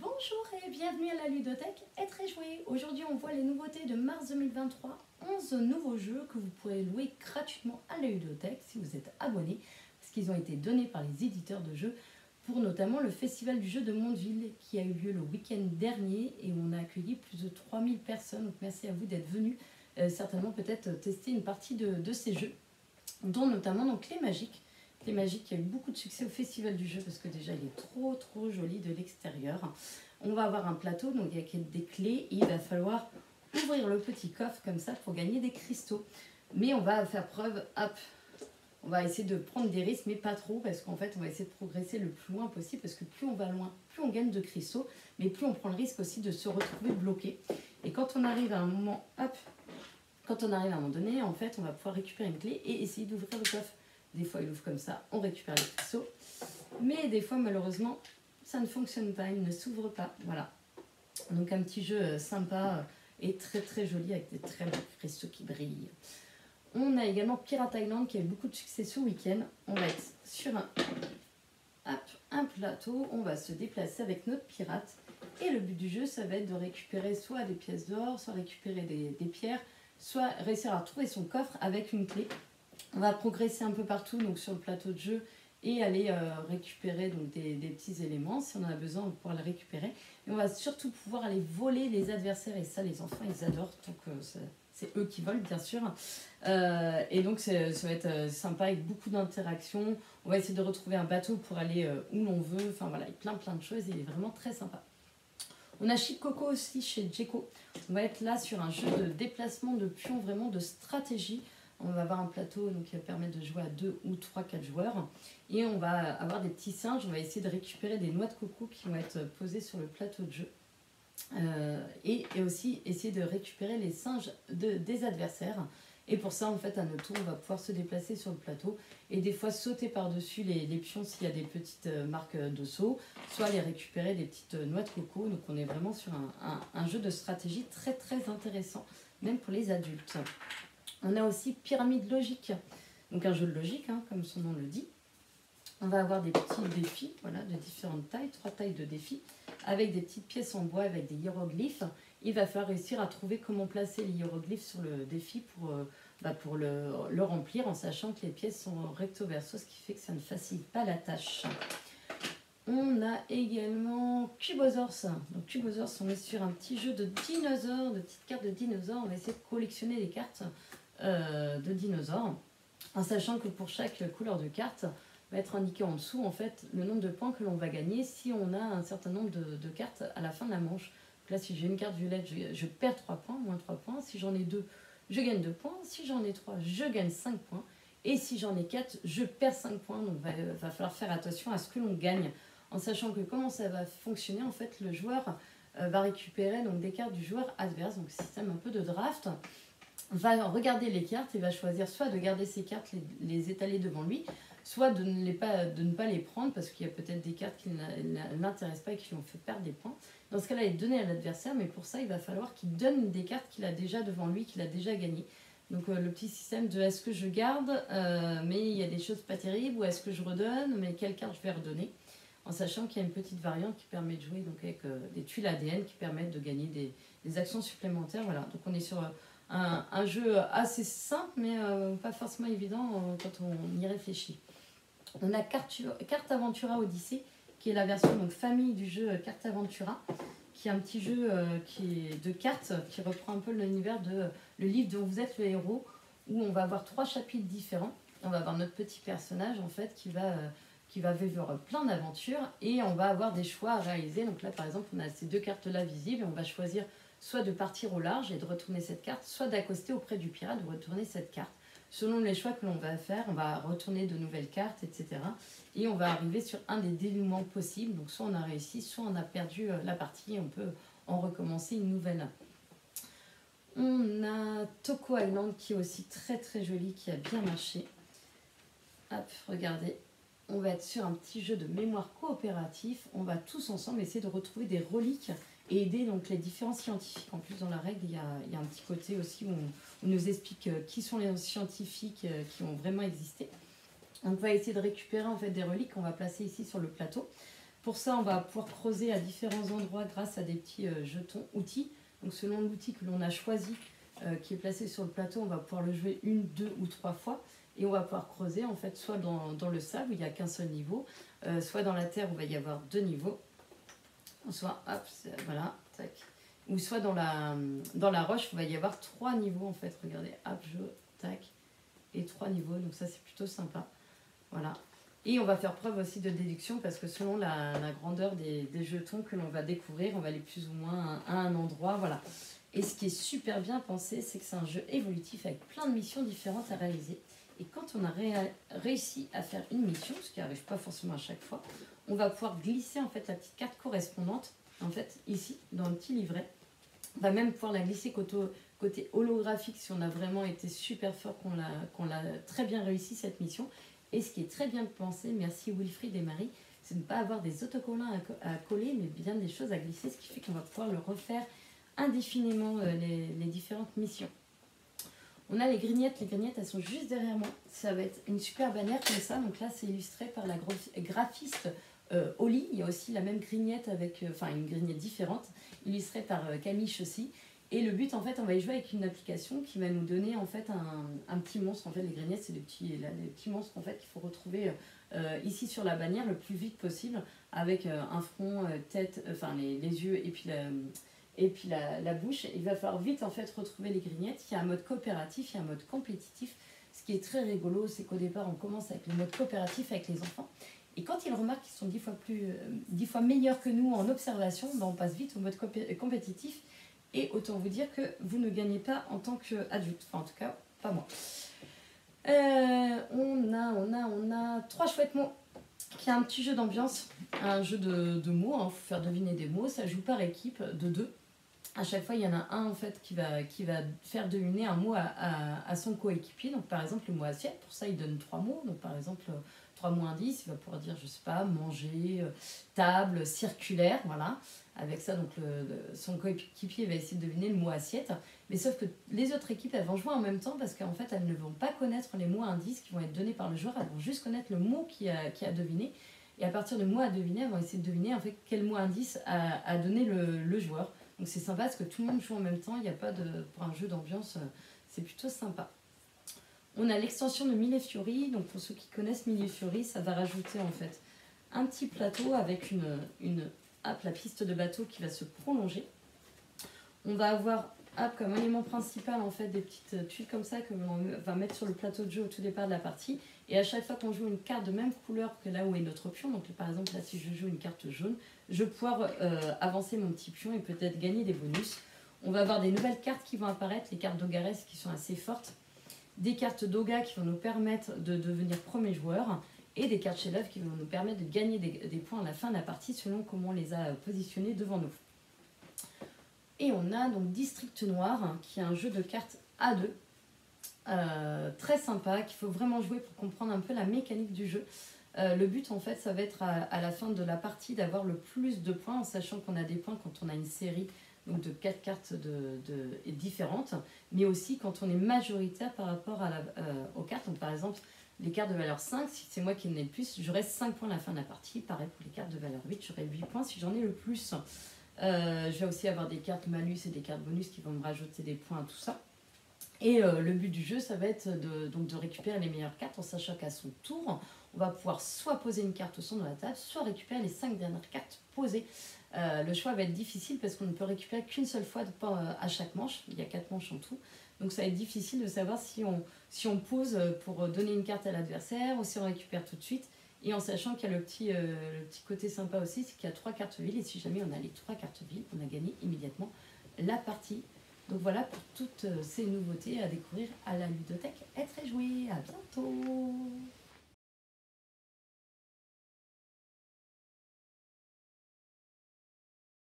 Bonjour et bienvenue à la ludothèque Être et jouer. Aujourd'hui on voit les nouveautés de mars 2023, 11 nouveaux jeux que vous pourrez louer gratuitement à la ludothèque si vous êtes abonné, parce qu'ils ont été donnés par les éditeurs de jeux pour notamment le festival du jeu de Mondeville qui a eu lieu le week-end dernier et on a accueilli plus de 3000 personnes, donc merci à vous d'être venus certainement peut-être tester une partie de ces jeux, dont notamment donc les magiques. Les magiques qui a eu beaucoup de succès au festival du jeu parce que déjà il est trop joli de l'extérieur. On va avoir un plateau donc avec des clés et il va falloir ouvrir le petit coffre comme ça pour gagner des cristaux. Mais on va faire preuve, on va essayer de prendre des risques mais pas trop parce qu'en fait on va essayer de progresser le plus loin possible parce que plus on va loin, plus on gagne de cristaux, mais plus on prend le risque aussi de se retrouver bloqué. Et quand on arrive à un moment, quand on arrive à un moment donné, en fait on va pouvoir récupérer une clé et essayer d'ouvrir le coffre. Des fois, il ouvre comme ça, on récupère les cristaux. Mais des fois, malheureusement, ça ne fonctionne pas, il ne s'ouvre pas. Voilà. Donc, un petit jeu sympa et très joli avec des très beaux cristaux qui brillent. On a également Pirate Island qui a eu beaucoup de succès ce week-end. On va être sur un plateau, on va se déplacer avec notre pirate. Et le but du jeu, ça va être de récupérer soit des pièces d'or, soit récupérer des pierres, soit réussir à trouver son coffre avec une clé. On va progresser un peu partout donc sur le plateau de jeu et aller récupérer donc, des petits éléments. Si on en a besoin, on va pouvoir les récupérer. Et on va surtout pouvoir aller voler les adversaires. Et ça, les enfants, ils adorent. Donc, c'est eux qui volent, bien sûr. Et donc, ça va être sympa avec beaucoup d'interactions. On va essayer de retrouver un bateau pour aller où l'on veut. Enfin, voilà, plein de choses. Et il est vraiment très sympa. On a Chic Coco aussi chez Djeco. On va être là sur un jeu de déplacement de pions, vraiment de stratégie. On va avoir un plateau donc, qui va permettre de jouer à 2 ou 3, 4 joueurs. Et on va avoir des petits singes. On va essayer de récupérer des noix de coco qui vont être posées sur le plateau de jeu. Et aussi essayer de récupérer les singes des adversaires. Et pour ça, en fait, à notre tour, on va pouvoir se déplacer sur le plateau et des fois sauter par-dessus les pions s'il y a des petites marques de saut, soit aller récupérer des petites noix de coco. Donc on est vraiment sur un jeu de stratégie très intéressant, même pour les adultes. On a aussi Pyramide Logique, donc un jeu de logique, comme son nom le dit. On va avoir des petits défis, voilà, de différentes tailles, 3 tailles de défis, avec des petites pièces en bois avec des hiéroglyphes. Il va falloir réussir à trouver comment placer les hiéroglyphes sur le défi pour le remplir, en sachant que les pièces sont recto verso, ce qui fait que ça ne facilite pas la tâche. On a également Cubosaurs. Donc Cubosaurs, on est sur un petit jeu de dinosaures, de petites cartes de dinosaures. On va essayer de collectionner les cartes de dinosaures, en sachant que pour chaque couleur de carte va être indiqué en dessous en fait le nombre de points que l'on va gagner si on a un certain nombre de cartes à la fin de la manche. Donc là, si j'ai une carte violette, je perds 3 points, moins 3 points. Si j'en ai 2, je gagne 2 points. Si j'en ai 3, je gagne 5 points. Et si j'en ai 4, je perds 5 points. Donc il va falloir faire attention à ce que l'on gagne, en sachant que comment ça va fonctionner, en fait, le joueur va récupérer donc, des cartes du joueur adverse, donc système un peu de draft. Va regarder les cartes et va choisir soit de garder ces cartes, les étaler devant lui, soit de ne pas les prendre parce qu'il y a peut-être des cartes qui ne l'intéressent pas et qui lui ont fait perdre des points. Dans ce cas-là, il est donné à l'adversaire, mais pour ça, il va falloir qu'il donne des cartes qu'il a déjà devant lui, qu'il a déjà gagnées. Donc le petit système de est-ce que je garde, mais il y a des choses pas terribles, ou est-ce que je redonne, mais quelle carte je vais redonner, en sachant qu'il y a une petite variante qui permet de jouer donc, avec des tuiles ADN qui permettent de gagner des actions supplémentaires. Voilà. Donc on est sur un jeu assez simple, mais pas forcément évident quand on y réfléchit. On a Carte Aventura Odyssey, qui est la version donc, famille du jeu Carte Aventura, qui est un petit jeu de cartes qui reprend un peu l'univers de le livre dont vous êtes le héros, où on va avoir 3 chapitres différents. On va avoir notre petit personnage en fait qui va vivre plein d'aventures et on va avoir des choix à réaliser. Donc là par exemple on a ces 2 cartes là visibles et on va choisir soit de partir au large et de retourner cette carte, soit d'accoster auprès du pirate, de retourner cette carte. Selon les choix que l'on va faire, on va retourner de nouvelles cartes, etc. Et on va arriver sur un des dénouements possibles. Donc soit on a réussi, soit on a perdu la partie et on peut en recommencer une nouvelle. On a Toko Island qui est aussi très joli, qui a bien marché. Hop, regardez. On va être sur un petit jeu de mémoire coopératif. On va tous ensemble essayer de retrouver des reliques et aider donc les différents scientifiques. En plus, dans la règle, il y a un petit côté aussi où on nous explique qui sont les scientifiques qui ont vraiment existé. On va essayer de récupérer en fait des reliques qu'on va placer ici sur le plateau Pour ça, on va pouvoir creuser à différents endroits grâce à des petits jetons outils. Donc selon l'outil que l'on a choisi, qui est placé sur le plateau, on va pouvoir le jouer 1, 2 ou 3 fois. Et on va pouvoir creuser en fait soit dans le sable où il n'y a qu'un seul niveau, soit dans la terre où il va y avoir 2 niveaux, soit hop, voilà, tac. Ou soit dans la roche où il va y avoir 3 niveaux en fait. Regardez, hop, tac, et 3 niveaux. Donc ça c'est plutôt sympa. Voilà. Et on va faire preuve aussi de déduction parce que selon la grandeur des jetons que l'on va découvrir, on va aller plus ou moins à un endroit. Voilà. Et ce qui est super bien pensé, c'est que c'est un jeu évolutif avec plein de missions différentes à réaliser. Et quand on a réussi à faire une mission, ce qui n'arrive pas forcément à chaque fois, on va pouvoir glisser en fait la petite carte correspondante, en fait ici, dans le petit livret. On va même pouvoir la glisser côté holographique si on a vraiment été super fort, qu'on l'a très bien réussi cette mission. Et ce qui est très bien pensé, merci Wilfried et Marie, c'est de ne pas avoir des autocollants à coller, mais bien des choses à glisser, ce qui fait qu'on va pouvoir le refaire indéfiniment les différentes missions. On a les grignettes elles sont juste derrière moi. Ça va être une super bannière comme ça. Donc là, c'est illustré par la graphiste Oli. Il y a aussi la même grignette avec, une grignette différente, illustrée par Camille aussi. Et le but, en fait, on va y jouer avec une application qui va nous donner en fait un petit monstre. En fait, les grignettes, c'est des petits monstres en fait qu'il faut retrouver ici sur la bannière le plus vite possible, avec un front, tête, les yeux et puis la bouche. Il va falloir vite en fait retrouver les grignettes. Il y a un mode coopératif, il y a un mode compétitif. Ce qui est très rigolo, c'est qu'au départ, on commence avec le mode coopératif avec les enfants. Et quand ils remarquent qu'ils sont 10 fois meilleurs que nous en observation, on passe vite au mode compétitif. Et autant vous dire que vous ne gagnez pas en tant qu'adulte. Enfin, en tout cas, pas moi. On a 3 chouettes mots, qui est un petit jeu d'ambiance, un jeu de mots. Il faut faire deviner des mots. Ça joue par équipe de 2. À chaque fois, il y en a un en fait qui va faire deviner un mot à son coéquipier. Donc, par exemple, le mot assiette. Pour ça, il donne 3 mots. Donc, par exemple, 3 mots indices. Il va pouvoir dire, je sais pas, manger, table, circulaire. Voilà. Avec ça, donc son coéquipier va essayer de deviner le mot assiette. Mais sauf que les autres équipes, elles vont jouer en même temps parce qu'en fait, elles ne vont pas connaître les mots indices qui vont être donnés par le joueur. Elles vont juste connaître le mot qui a deviné. Et à partir du mot à deviner, elles vont essayer de deviner en fait quel mot indice a donné le joueur. Donc c'est sympa parce que tout le monde joue en même temps. Il n'y a pas pour un jeu d'ambiance, c'est plutôt sympa. On a l'extension de Mille Fiori. Donc pour ceux qui connaissent Mille Fiori, ça va rajouter en fait un petit plateau avec la piste de bateau qui va se prolonger. On va avoir comme élément principal en fait des petites tuiles comme ça que l'on va mettre sur le plateau de jeu au tout départ de la partie. Et à chaque fois qu'on joue une carte de même couleur que là où est notre pion, donc par exemple là si je joue une carte jaune, je vais pouvoir avancer mon petit pion et peut-être gagner des bonus. On va avoir des nouvelles cartes qui vont apparaître, les cartes d'Ogares qui sont assez fortes, des cartes d'Oga qui vont nous permettre de devenir premier joueur, et des cartes chef-d'œuvre qui vont nous permettre de gagner des points à la fin de la partie selon comment on les a positionnés devant nous. Et on a donc District Noir, qui est un jeu de cartes A2, très sympa, qu'il faut vraiment jouer pour comprendre un peu la mécanique du jeu. Le but en fait, ça va être à la fin de la partie d'avoir le plus de points, en sachant qu'on a des points quand on a une série donc de 4 cartes différentes, mais aussi quand on est majoritaire par rapport aux cartes. Donc par exemple, les cartes de valeur 5, si c'est moi qui en ai le plus, j'aurai 5 points à la fin de la partie. Pareil pour les cartes de valeur 8, j'aurai 8 points si j'en ai le plus. Je vais aussi avoir des cartes malus et des cartes bonus qui vont me rajouter des points à tout ça. Et le but du jeu, ça va être de récupérer les meilleures cartes en sachant qu'à son tour, on va pouvoir soit poser une carte au centre de la table, soit récupérer les 5 dernières cartes posées. Le choix va être difficile parce qu'on ne peut récupérer qu'une seule fois à chaque manche. Il y a 4 manches en tout. Donc ça va être difficile de savoir si on pose pour donner une carte à l'adversaire ou si on récupère tout de suite. Et en sachant qu'il y a le petit côté sympa aussi, c'est qu'il y a 3 cartes villes. Et si jamais on a les 3 cartes villes, on a gagné immédiatement la partie. Donc voilà pour toutes ces nouveautés à découvrir à la ludothèque Être